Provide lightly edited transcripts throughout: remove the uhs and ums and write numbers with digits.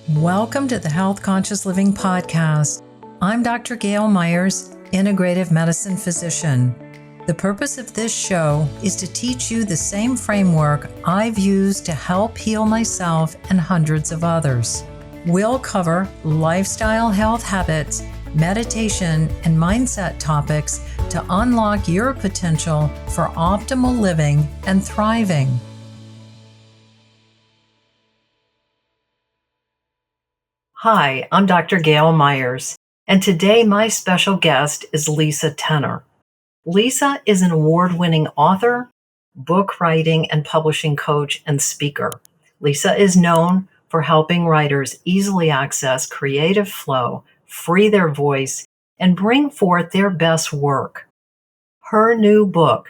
Welcome to the Health Conscious Living Podcast. I'm Dr. Gayle Myers, integrative medicine physician. The purpose of this show is to teach you the same framework I've used to help heal myself and hundreds of others. We'll cover lifestyle health habits, meditation, and mindset topics to unlock your potential for optimal living and thriving. Hi, I'm Dr. Gayle Myers, and today my special guest is Lisa Tenner. Lisa is an award-winning author, book writing and publishing coach, and speaker. Lisa is known for helping writers easily access creative flow, free their voice, and bring forth their best work. Her new book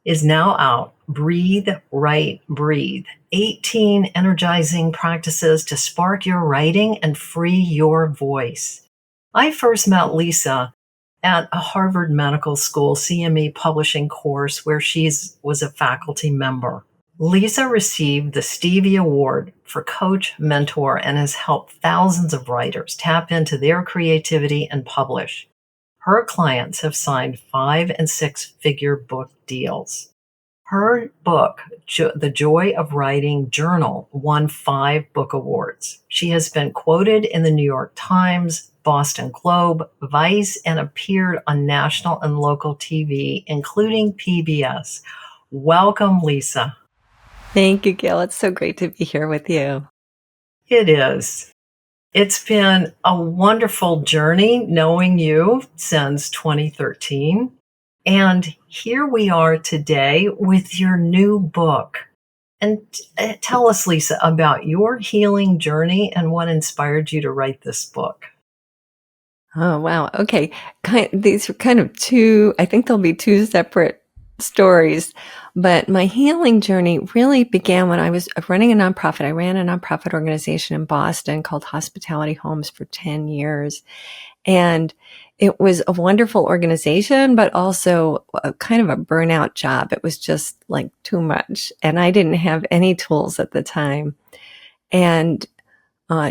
is now out, Breathe, Write, Breathe. 18 energizing practices to spark your writing and free your voice. I first met Lisa at a Harvard Medical School CME publishing course where she was a faculty member. Lisa received the Stevie Award for coach, mentor, and has helped thousands of writers tap into their creativity and publish. Her clients have signed 5- and 6-figure book deals. Her book, The Joy of Writing Journal, won 5 book awards. She has been quoted in the New York Times, Boston Globe, Vice, and appeared on national and local TV, including PBS. Welcome, Lisa. Thank you, Gayle. It's so great to be here with you. It is. It's been a wonderful journey knowing you since 2013. And here we are today with your new book. And tell us, Lisa, about your healing journey and what inspired you to write this book. Oh, wow. Okay. These are kind of I think there'll be 2 separate stories. But my healing journey really began when I was running a nonprofit. I ran a nonprofit organization in Boston called Hospitality Homes for 10 years. And it was a wonderful organization, but also a kind of a burnout job. It was just like too much. And I didn't have any tools at the time. And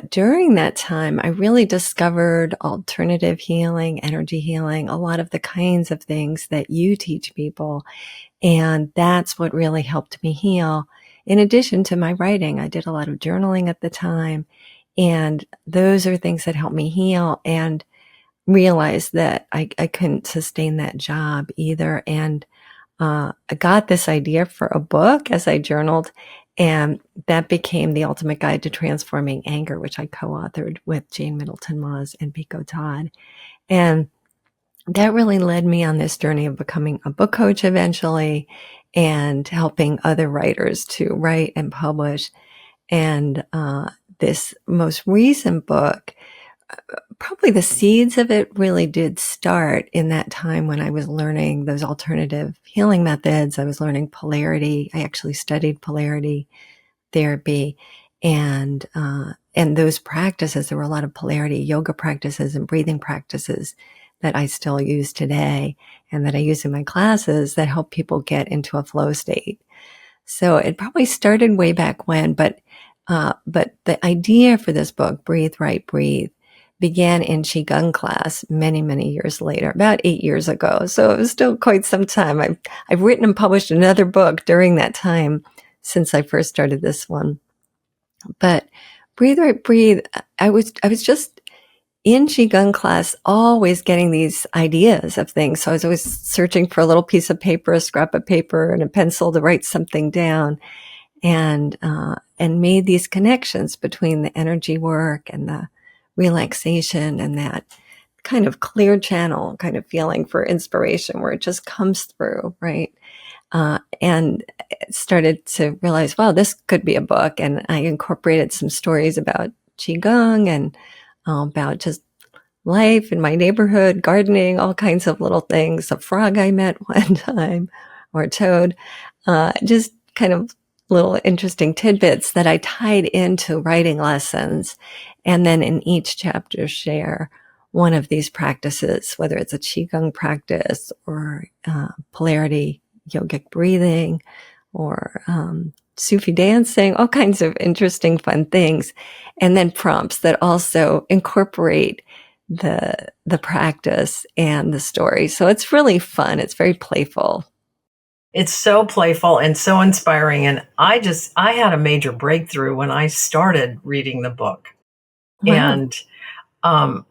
during that time, I really discovered alternative healing, energy healing, a lot of the kinds of things that you teach people. And that's what really helped me heal. In addition to my writing, I did a lot of journaling at the time. And those are things that helped me heal and realized that I couldn't sustain that job either. And I got this idea for a book as I journaled, and that became The Ultimate Guide to Transforming Anger, which I co-authored with Jane Middleton Moss and Pico Todd. And that really led me on this journey of becoming a book coach eventually and helping other writers to write and publish. And this most recent book, probably the seeds of it really did start in that time when I was learning those alternative healing methods. I was learning polarity. I actually studied polarity therapy and those practices. There were a lot of polarity yoga practices and breathing practices that I still use today and that I use in my classes that help people get into a flow state. So it probably started way back when, but the idea for this book, Breathe, Write, Breathe, began in Qigong class many, many years later, about 8 years ago. So it was still quite some time. I've written and published another book during that time since I first started this one. But Breathe, Write, Breathe, I was just in Qigong class, always getting these ideas of things. So I was always searching for a little piece of paper, a scrap of paper, and a pencil to write something down, and made these connections between the energy work and the relaxation and that kind of clear channel kind of feeling for inspiration where it just comes through, right? And started to realize, wow, this could be a book. And I incorporated some stories about Qigong and about just life in my neighborhood, gardening, all kinds of little things. A frog I met one time, or a toad, just kind of little interesting tidbits that I tied into writing lessons. And then in each chapter share one of these practices, whether it's a Qigong practice or polarity yogic breathing or Sufi dancing, all kinds of interesting, fun things. And then prompts that also incorporate the practice and the story. So it's really fun. It's very playful. It's so playful and so inspiring. And I had a major breakthrough when I started reading the book. Wow. And, um,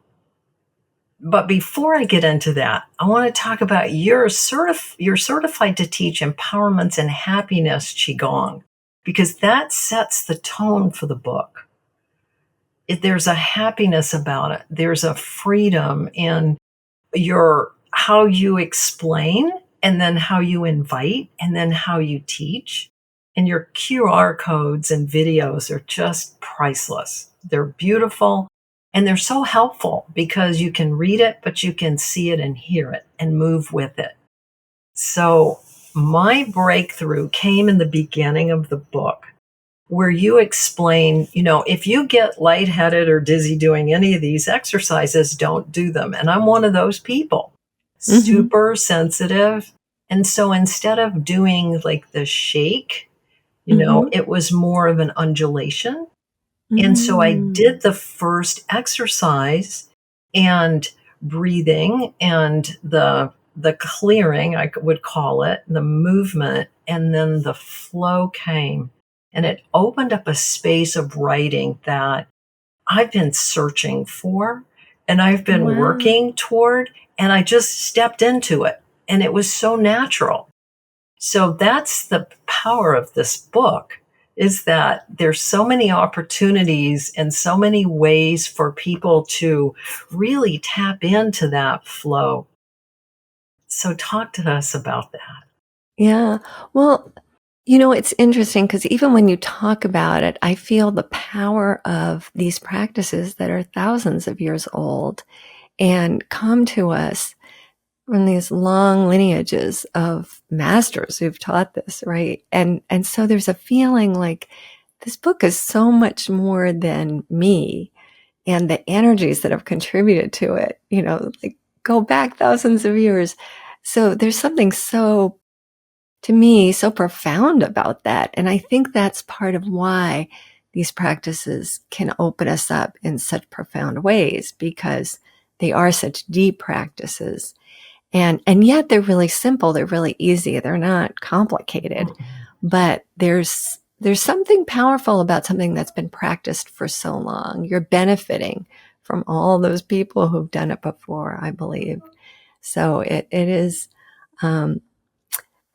but before I get into that, I want to talk about you're certified to teach empowerments and happiness Qigong, because that sets the tone for the book. There's a happiness about it. There's a freedom in your how you explain, and then how you invite, and then how you teach. And your QR codes and videos are just priceless. They're beautiful and they're so helpful because you can read it, but you can see it and hear it and move with it. So my breakthrough came in the beginning of the book, where you explain, if you get lightheaded or dizzy doing any of these exercises, don't do them. And I'm one of those people, Mm-hmm. super sensitive. And so instead of doing like the shake, Mm-hmm. it was more of an undulation. And so I Mm. did the first exercise, and breathing and the clearing, I would call it, the movement, and then the flow came. And it opened up a space of writing that I've been searching for and I've been Wow. working toward, and I just stepped into it. And it was so natural. So that's the power of this book, is that there's so many opportunities and so many ways for people to really tap into that flow. So talk to us about that. Yeah. Well, it's interesting because even when you talk about it, I feel the power of these practices that are thousands of years old and come to us from these long lineages of masters who've taught this, right? And so there's a feeling like this book is so much more than me and the energies that have contributed to it, like go back thousands of years. So there's something so, to me, so profound about that. And I think that's part of why these practices can open us up in such profound ways, because they are such deep practices. And yet they're really simple. They're really easy. They're not complicated, but there's something powerful about something that's been practiced for so long. You're benefiting from all those people who've done it before, I believe. So it is, um,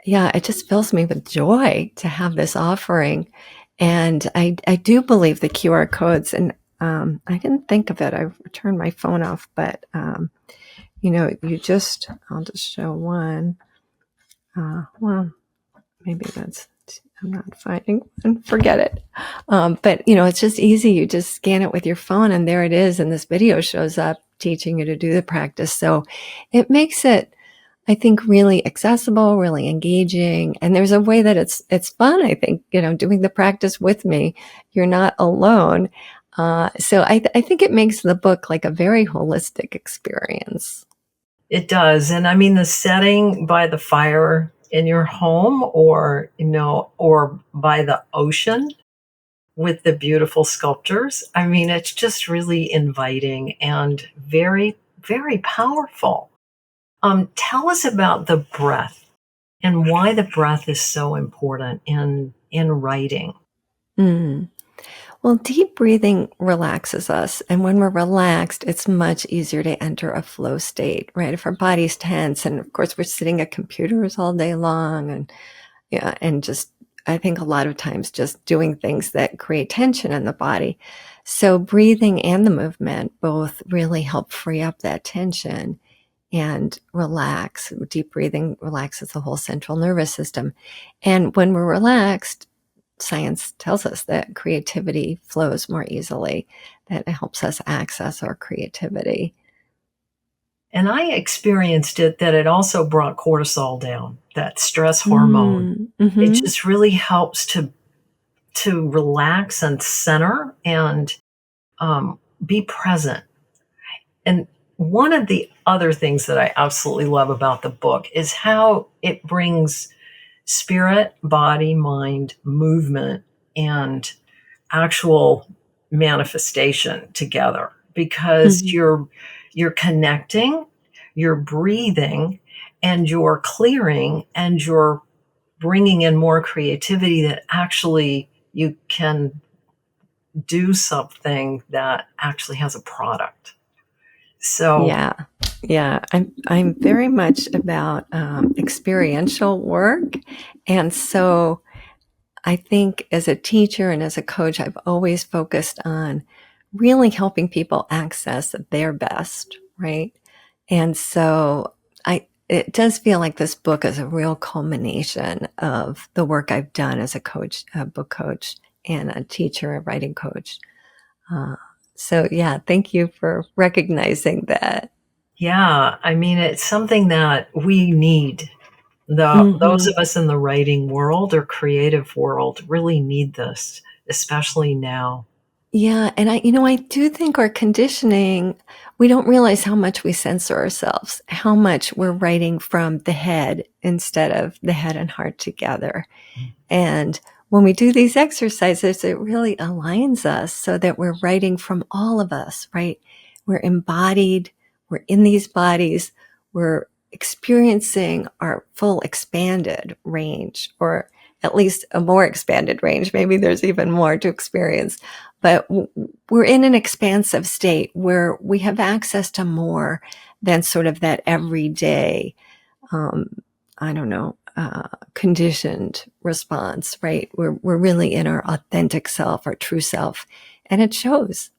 yeah, it just fills me with joy to have this offering. And I do believe the QR codes, and I didn't think of it. I've turned my phone off, but I'll just show one. Well, maybe I'm not finding one. Forget it. But, it's just easy. You just scan it with your phone and there it is. And this video shows up teaching you to do the practice. So it makes it, I think, really accessible, really engaging. And there's a way that it's fun, I think, doing the practice with me. You're not alone. So I think it makes the book like a very holistic experience. It does. And I mean, the setting by the fire in your home, or by the ocean with the beautiful sculptures. I mean, it's just really inviting and very, very powerful. Tell us about the breath and why the breath is so important in writing. Mm. Well, deep breathing relaxes us. And when we're relaxed, it's much easier to enter a flow state, right? If our body's tense, and of course we're sitting at computers all day long, and yeah, and just, I think a lot of times just doing things that create tension in the body. So breathing and the movement both really help free up that tension and relax. Deep breathing relaxes the whole central nervous system. And when we're relaxed, science tells us that creativity flows more easily, that it helps us access our creativity. And I experienced that it also brought cortisol down, that stress hormone. It Mm-hmm. just really helps to relax and center and be present. And one of the other things that I absolutely love about the book is how it brings spirit, body, mind, movement, and actual manifestation together, because Mhm. you're connecting, you're breathing, and you're clearing, and you're bringing in more creativity, that actually you can do something that actually has a product. So, Yeah. Yeah. I'm very much about experiential work. And so I think as a teacher and as a coach, I've always focused on really helping people access their best, right? And so it does feel like this book is a real culmination of the work I've done as a coach, a book coach, and a teacher, a writing coach. Uh, so yeah, thank you for recognizing that. yeah, I mean, it's something that we need. Those Hmm. of us in the writing world or creative world really need this, especially now. Yeah, and I do think our conditioning, we don't realize how much we censor ourselves, how much we're writing from the head instead of the head and heart together. And when we do these exercises, it really aligns us so that we're writing from all of us, right? We're embodied, we're in these bodies, we're experiencing our full expanded range, or at least a more expanded range. Maybe there's even more to experience, but we're in an expansive state where we have access to more than sort of that everyday, um, I don't know, conditioned response, right? We're really in our authentic self, our true self, and it shows.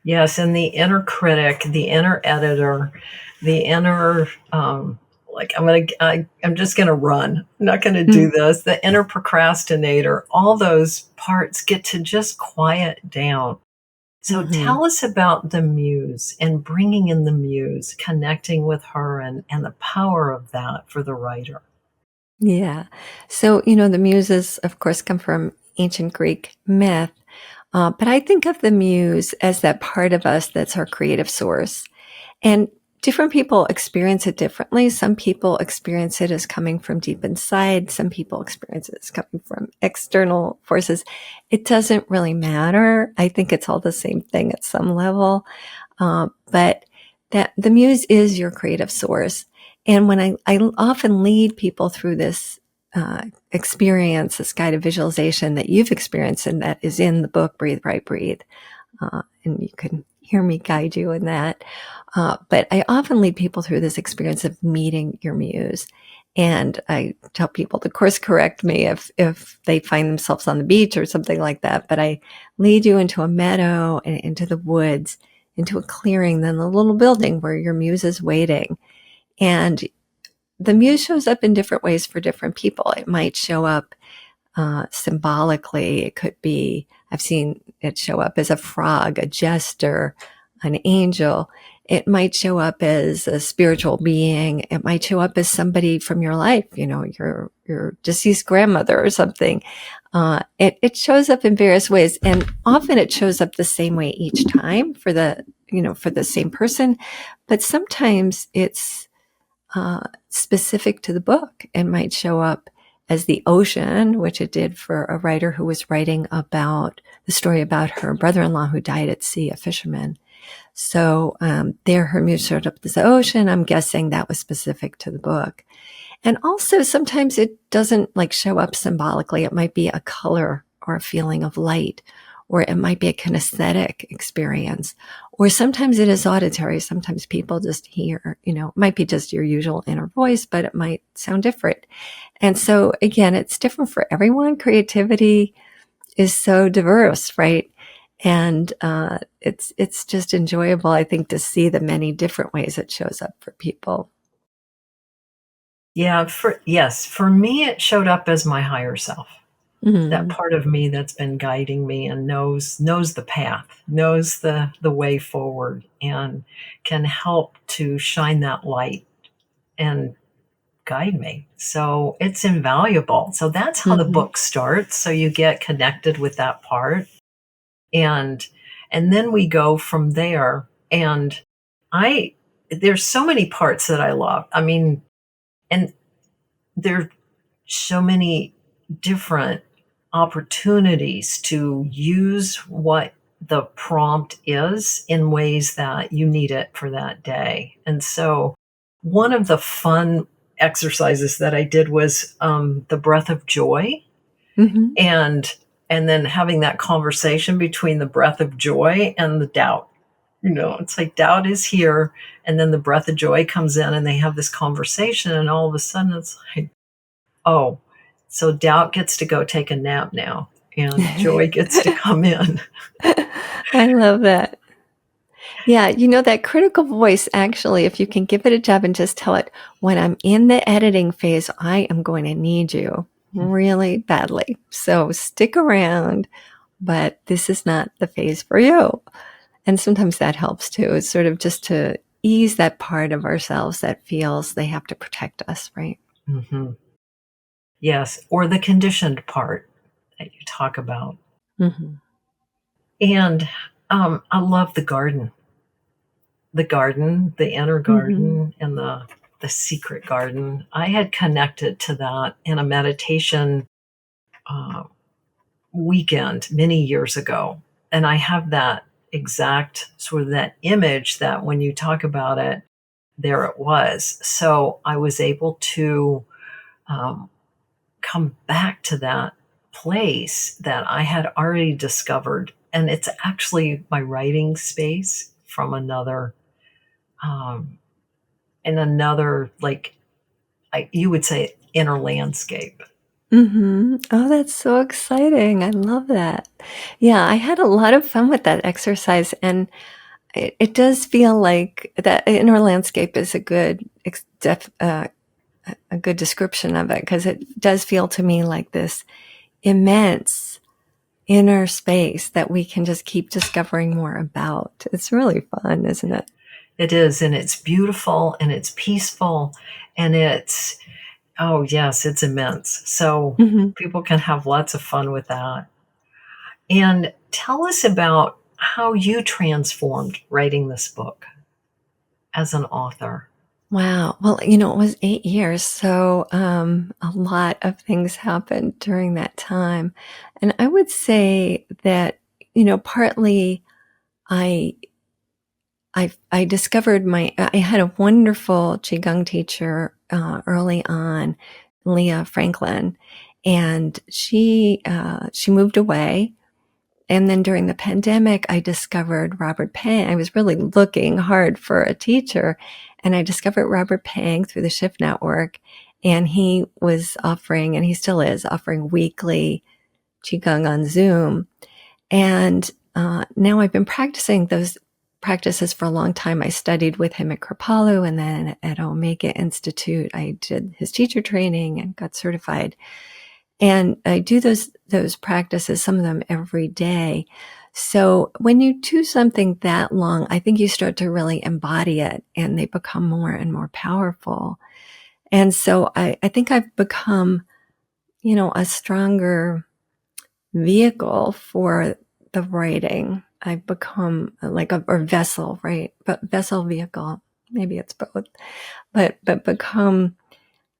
Yes, and the inner critic, the inner editor, the inner, like, I'm just gonna run. I'm not gonna do this. The inner procrastinator, all those parts get to just quiet down. So Mm-hmm. tell us about the muse and bringing in the muse, connecting with her, and the power of that for the writer. Yeah. So, the muses, of course, come from ancient Greek myth. But I think of the muse as that part of us that's our creative source. And different people experience it differently. Some people experience it as coming from deep inside. Some people experience it as coming from external forces. It doesn't really matter. I think it's all the same thing at some level. But that the muse is your creative source. And when I often lead people through this experience, this guided visualization that you've experienced and that is in the book, Breathe, Right, Breathe. And you can hear me guide you in that. But I often lead people through this experience of meeting your muse. And I tell people to course correct me if they find themselves on the beach or something like that. But I lead you into a meadow and into the woods, into a clearing, then a little building where your muse is waiting. And the muse shows up in different ways for different people. It might show up symbolically. It could be, I've seen it show up as a frog, a jester, an angel. It might show up as a spiritual being. It might show up as somebody from your life, your deceased grandmother or something. It shows up in various ways, and often it shows up the same way each time for the same person. But sometimes it's specific to the book and might show up as the ocean, which it did for a writer who was writing about the story about her brother-in-law who died at sea, a fisherman. So there, her muse showed up as the ocean. I'm guessing that was specific to the book. And also, sometimes it doesn't like show up symbolically. It might be a color or a feeling of light, or it might be a kinesthetic experience, or sometimes it is auditory. Sometimes people just hear, it might be just your usual inner voice, but it might sound different. And so again, it's different for everyone. Creativity is so diverse, right? And it's just enjoyable, I think, to see the many different ways it shows up for people. Yeah, for me, it showed up as my higher self. That Mm-hmm. part of me that's been guiding me and knows the path, knows the way forward, and can help to shine that light and guide me. So it's invaluable. So that's how the Mm-hmm. book starts. So you get connected with that part, and then we go from there. And I there's so many parts that I love. I mean, and there. so many different opportunities to use what the prompt is in ways that you need it for that day. And so, one of the fun exercises that I did was the breath of joy, Mm-hmm. and then having that conversation between the breath of joy and the doubt. It's like doubt is here, and then the breath of joy comes in, and they have this conversation, and all of a sudden it's like, oh, so doubt gets to go take a nap now, and joy gets to come in. I love that. Yeah, that critical voice, actually, if you can give it a job and just tell it, when I'm in the editing phase, I am going to need you really badly. So stick around, but this is not the phase for you. And sometimes that helps too. It's sort of just to ease that part of ourselves that feels they have to protect us, right? Hmm. Yes, or the conditioned part that you talk about. Mm-hmm. And I love the inner Mm-hmm. garden, and the secret garden. I had connected to that in a meditation uh, weekend many years ago, and I have that exact sort of that image that when you talk about it, there it was. So I was able to um, come back to that place that I had already discovered, and it's actually my writing space from another um, in another, like, you would say, inner landscape. Mm-hmm. Oh, that's so exciting. I love that. Yeah, I had a lot of fun with that exercise, and it does feel like that inner landscape is a good description of it, because it does feel to me like this immense inner space that we can just keep discovering more about. It's really fun, isn't it? It is, and it's beautiful, and it's peaceful, and it's, oh, yes, it's immense. So Mm-hmm. people can have lots of fun with that. And tell us about how you transformed writing this book as an author. Wow. Well, it was 8 years, so a lot of things happened during that time. And I would say that, partly I I discovered I had a wonderful Qigong teacher early on, Leah Franklin, and she moved away. And then during the pandemic, I discovered Robert Pang. I was really looking hard for a teacher, and I discovered Robert Pang through the Shift Network. And he was offering, and he still is offering, weekly Qigong on Zoom. And now I've been practicing those practices for a long time. I studied with him at Kripalu, and then at Omega Institute, I did his teacher training and got certified. And I do those practices, some of them every day. So when you do something that long, I think you start to really embody it, and they become more and more powerful. And so I think I've become, a stronger vehicle for the writing. I've become like or vessel, right? But vessel, vehicle, maybe it's both, but become,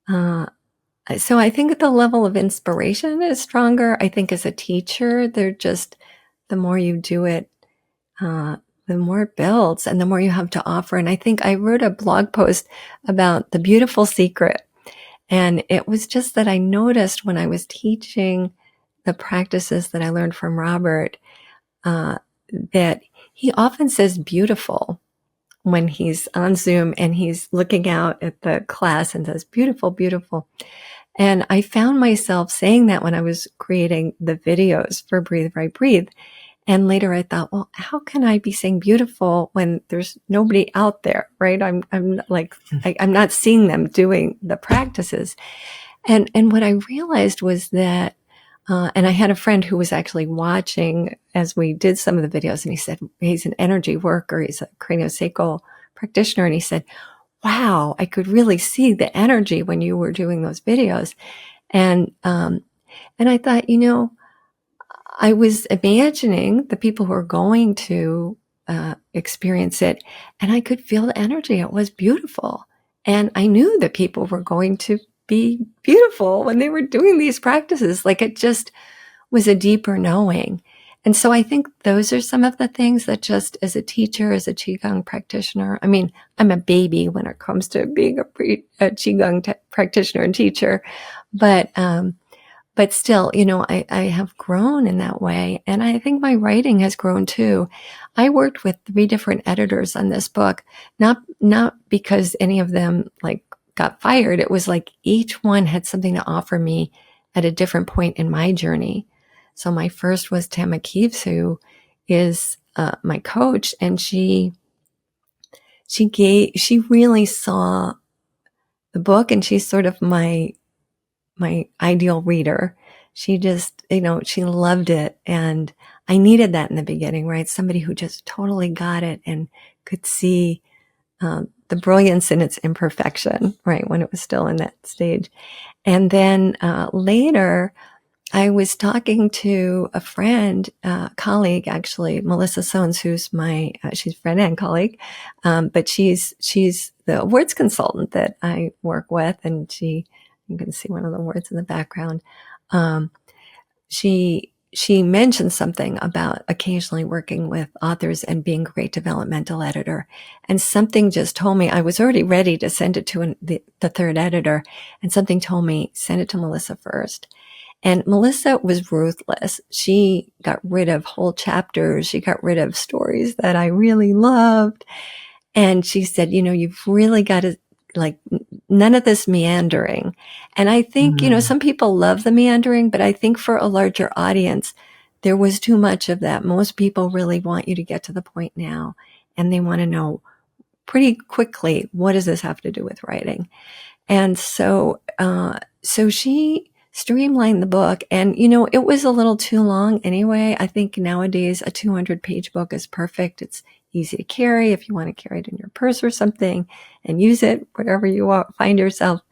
so I think the level of inspiration is stronger. I think as a teacher, the more you do it, uh, the more it builds and the more you have to offer. And I think I wrote a blog post about the beautiful secret. And it was just that I noticed when I was teaching the practices that I learned from Robert, uh, that he often says beautiful when he's on Zoom and he's looking out at the class and says beautiful, beautiful. And I found myself saying that when I was creating the videos for Breathe Right Breathe. And later I thought, well, how can I be saying beautiful when there's nobody out there, right? I'm not seeing them doing the practices. And what I realized was that, and I had a friend who was actually watching as we did some of the videos, and he said, he's an energy worker, he's a craniosacral practitioner, and he said, wow, I could really see the energy when you were doing those videos. And I thought, I was imagining the people who are going to experience it, and I could feel the energy. It was beautiful. And I knew that people were going to be beautiful when they were doing these practices. Like it just was a deeper knowing. And so I think those are some of the things that just as a teacher, as a Qigong practitioner, I mean, I'm a baby when it comes to being a Qigong practitioner and teacher, but still, I have grown in that way. And I think my writing has grown too. I worked with 3 different editors on this book, not because any of them like got fired. It was like each one had something to offer me at a different point in my journey. So my first was Tama Keeves, who is my coach, and she really saw the book, and she's sort of my ideal reader. She just, she loved it. And I needed that in the beginning, right? Somebody who just totally got it and could see the brilliance in its imperfection, right? When it was still in that stage. And then later, I was talking to a friend, colleague, actually, Melissa Sones, who's she's a friend and colleague, but she's the awards consultant that I work with, and you can see one of the words in the background. She mentioned something about occasionally working with authors and being a great developmental editor. And something just told me, I was already ready to send it to the 3rd editor, and something told me, send it to Melissa first. And Melissa was ruthless. She got rid of whole chapters. She got rid of stories that I really loved. And she said, you've really got to, like, none of this meandering. And I think, some people love the meandering, but I think for a larger audience, there was too much of that. Most people really want you to get to the point now, and they want to know pretty quickly, what does this have to do with writing? And so she streamlined the book, and it was a little too long anyway. I think nowadays a 200-page book is perfect. It's easy to carry if you want to carry it in your purse or something and use it wherever you find yourself.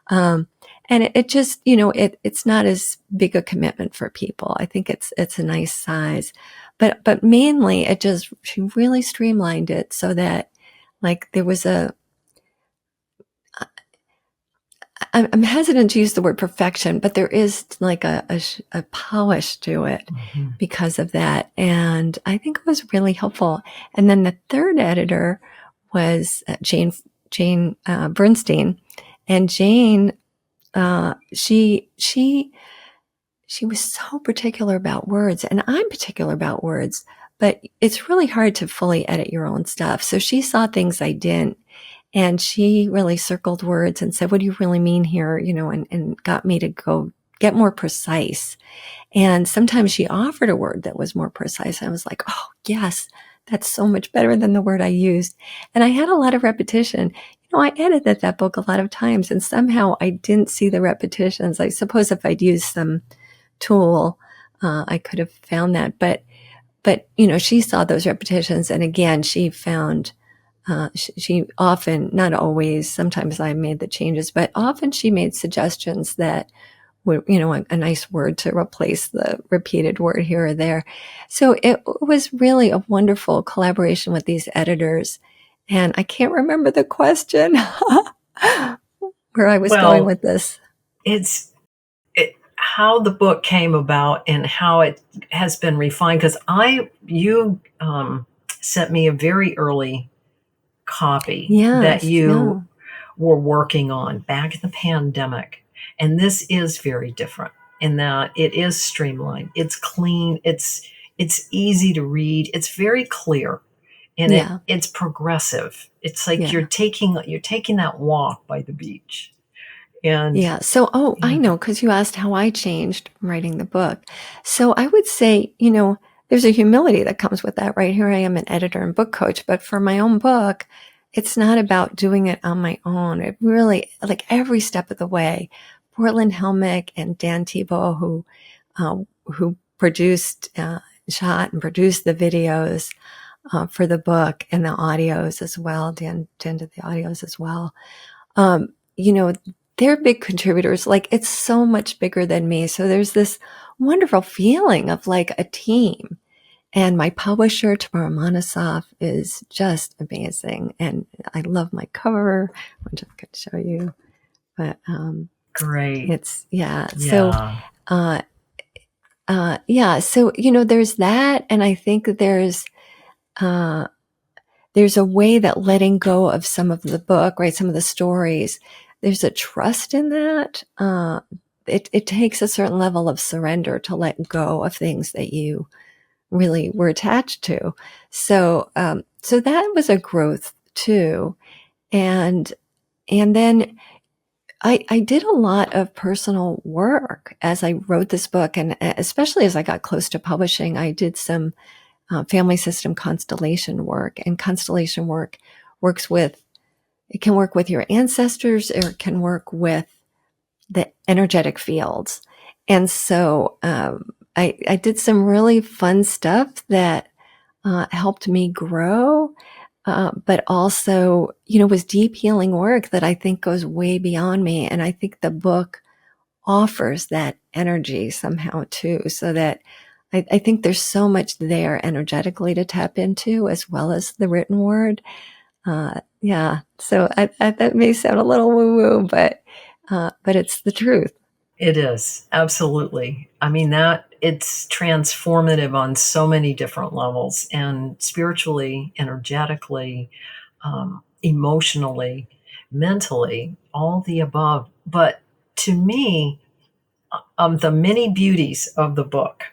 And it just, it's not as big a commitment for people. I think it's a nice size, but mainly she really streamlined it so that, like, there was I'm hesitant to use the word perfection, but there is like a polish to it because of that. And I think it was really helpful. And then the 3rd editor was Jane Bernstein. And Jane, she was so particular about words, and I'm particular about words, but it's really hard to fully edit your own stuff. So she saw things I didn't. And she really circled words and said, what do you really mean here? And got me to go get more precise. And sometimes she offered a word that was more precise. I was like, oh, yes, that's so much better than the word I used. And I had a lot of repetition. I edited that book a lot of times, and somehow I didn't see the repetitions. I suppose if I'd used some tool, I could have found that. But she saw those repetitions. And again, she found... she often, not always, sometimes I made the changes, but often she made suggestions that were, a nice word to replace the repeated word here or there. So it was really a wonderful collaboration with these editors. And I can't remember the question where I was going with this. It's how the book came about and how it has been refined. Because you sent me a very early copy that you were working on back in the pandemic. And this is very different in that it is streamlined. It's clean. It's easy to read. It's very clear. And it's progressive. It's like you're taking that walk by the beach. And so I know, because you asked how I changed writing the book. So I would say, there's a humility that comes with that, right? Here I am, an editor and book coach, but for my own book, it's not about doing it on my own. It really, like, every step of the way, Portland Helmick and Dan Tebow, who produced, shot and produced the videos for the book, and the audios as well. Dan did the audios as well. They're big contributors. Like, it's so much bigger than me. So there's this wonderful feeling of like a team. And my publisher, Tamara Monosoff, is just amazing. And I love my cover, which I could show you. But Great. It's, yeah. So, Yeah. yeah. So, there's that. And I think that there's a way that letting go of some of the book, right? Some of the stories, there's a trust in that. It takes a certain level of surrender to let go of things that you really were attached to. So, so that was a growth too. And then I did a lot of personal work as I wrote this book. And especially as I got close to publishing, I did some family system constellation work. And constellation work it can work with your ancestors, or it can work with the energetic fields. And so I did some really fun stuff that helped me grow, but also, was deep healing work that I think goes way beyond me. And I think the book offers that energy somehow too, so that I think there's so much there energetically to tap into, as well as the written word. Yeah. So that may sound a little woo-woo, but it's the truth. It is. Absolutely. I mean, it's transformative on so many different levels, and spiritually, energetically, emotionally, mentally, all the above. But to me, the many beauties of the book,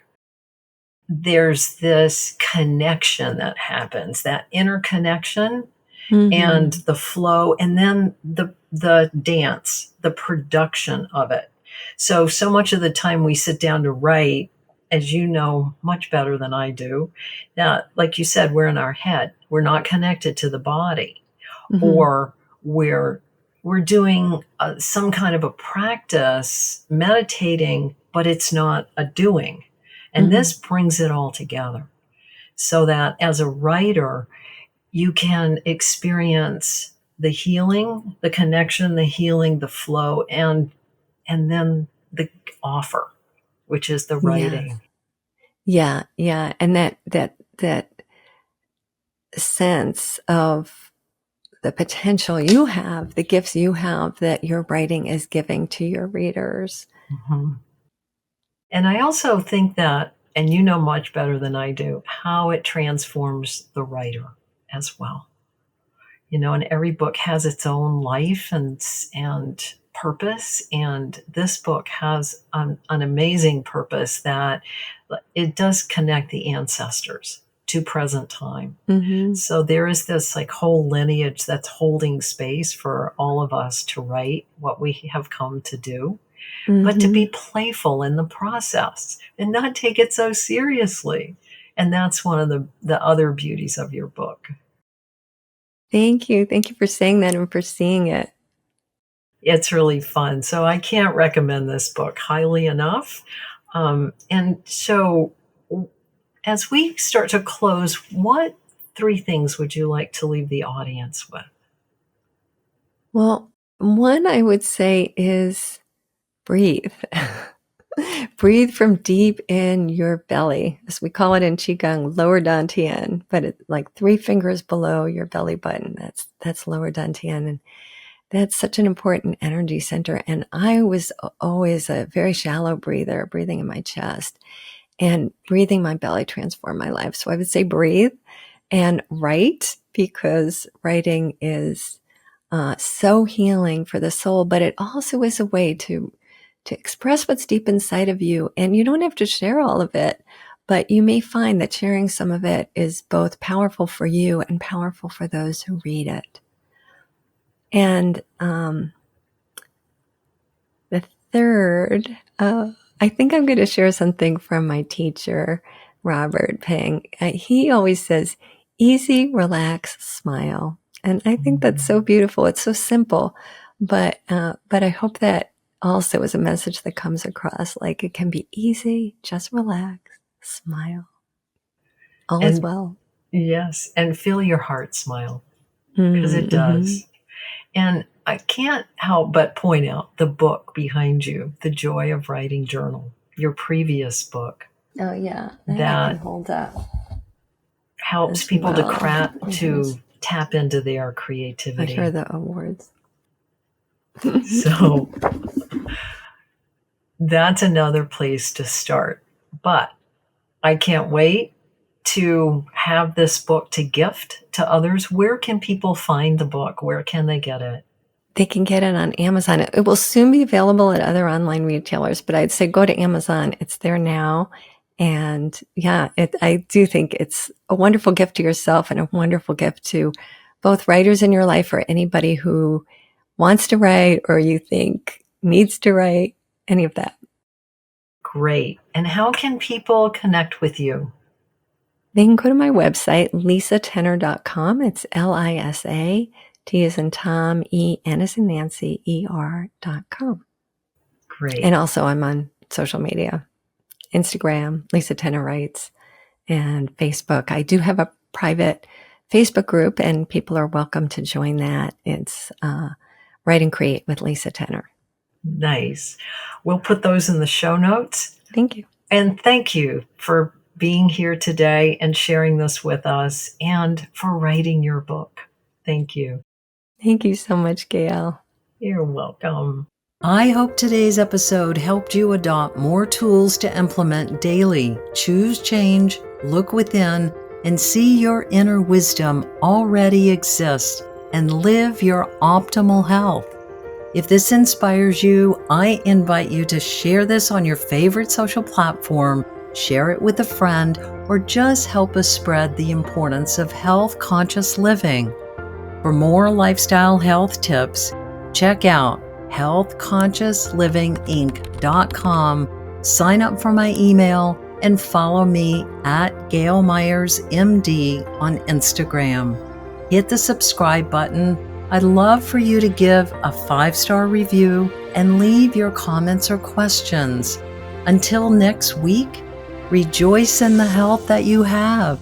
there's this connection that happens, that interconnection, and Mm-hmm. the flow, and then the dance, the production of it. So much of the time we sit down to write, as you know much better than I do, that, like you said, we're in our head. We're not connected to the body, Mm-hmm. or we're doing some kind of a practice, meditating, but it's not a doing. And Mm-hmm. this brings it all together, so that as a writer, you can experience the healing, the connection, the healing, the flow, and then the offer, which is the Yes. writing. Yeah. Yeah. And that sense of the potential you have, the gifts you have that your writing is giving to your readers. Mhm. And I also think that, and you know much better than I do, how it transforms the writer as well. And every book has its own life and purpose, and this book has an amazing purpose, that it does connect the ancestors to present time. Mm-hmm. So there is this like whole lineage that's holding space for all of us to write what we have come to do, but to Mm-hmm. be playful in the process and not take it so seriously. And that's one of the other beauties of your book. Thank you. Thank you for saying that and for seeing it. It's really fun. So I can't recommend this book highly enough. And so, as we start to close, what three things would you like to leave the audience with? Well, one I would say is breathe. Breathe from deep in your belly, as we call it in Qigong, lower dantian, but it's like 3 fingers below your belly button. That's lower dantian. And that's such an important energy center. And I was always a very shallow breather, breathing in my chest, and breathing my belly transformed my life. So I would say breathe and write, because writing is so healing for the soul, but it also is a way to express what's deep inside of you. And you don't have to share all of it, but you may find that sharing some of it is both powerful for you and powerful for those who read it. And the third, I think I'm going to share something from my teacher, Robert Ping. He always says, easy, relax, smile. And I think that's so beautiful. It's so simple, but I hope that also is a message that comes across. Like, it can be easy, just relax, smile. All is And well. yes, and feel your heart smile, because it Mm-hmm. does. And I can't help but point out the book behind you, The Joy of Writing Journal, your previous book, Oh yeah, that I can that hold up helps as people to well. to tap into their I hear creativity. the awards. So That's another place to start. But I can't wait to have this book to gift to others. Where can people find the book? Where can they get it? They can get it on Amazon. It will soon be available at other online retailers, but I'd say go to Amazon. It's there now. And yeah, I do think it's a wonderful gift to yourself and a wonderful gift to both writers in your life or anybody who wants to write or you think needs to write, any of that. Great. And how can people connect with you? They can go to my website, lisatenor.com. It's Lisa, T as in Tom, N as in Nancy, ER.com. Great. And also I'm on social media, Instagram, Lisa Tenor Writes, and Facebook. I do have a private Facebook group and people are welcome to join that. It's Write and Create with Lisa Tenor. Nice. We'll put those in the show notes. Thank you. And thank you for being here today and sharing this with us and for writing your book. Thank you. Thank you so much, Gayle. You're welcome. I hope today's episode helped you adopt more tools to implement daily. Choose change, look within, and see your inner wisdom already exists and live your optimal health. If this inspires you, I invite you to share this on your favorite social platform, share it with a friend, or just help us spread the importance of health-conscious living. For more lifestyle health tips, check out healthconsciousliving.com, sign up for my email, and follow me at Gayle Myers MD on Instagram. Hit the subscribe button. I'd love for you to give a 5-star review and leave your comments or questions. Until next week, rejoice in the health that you have.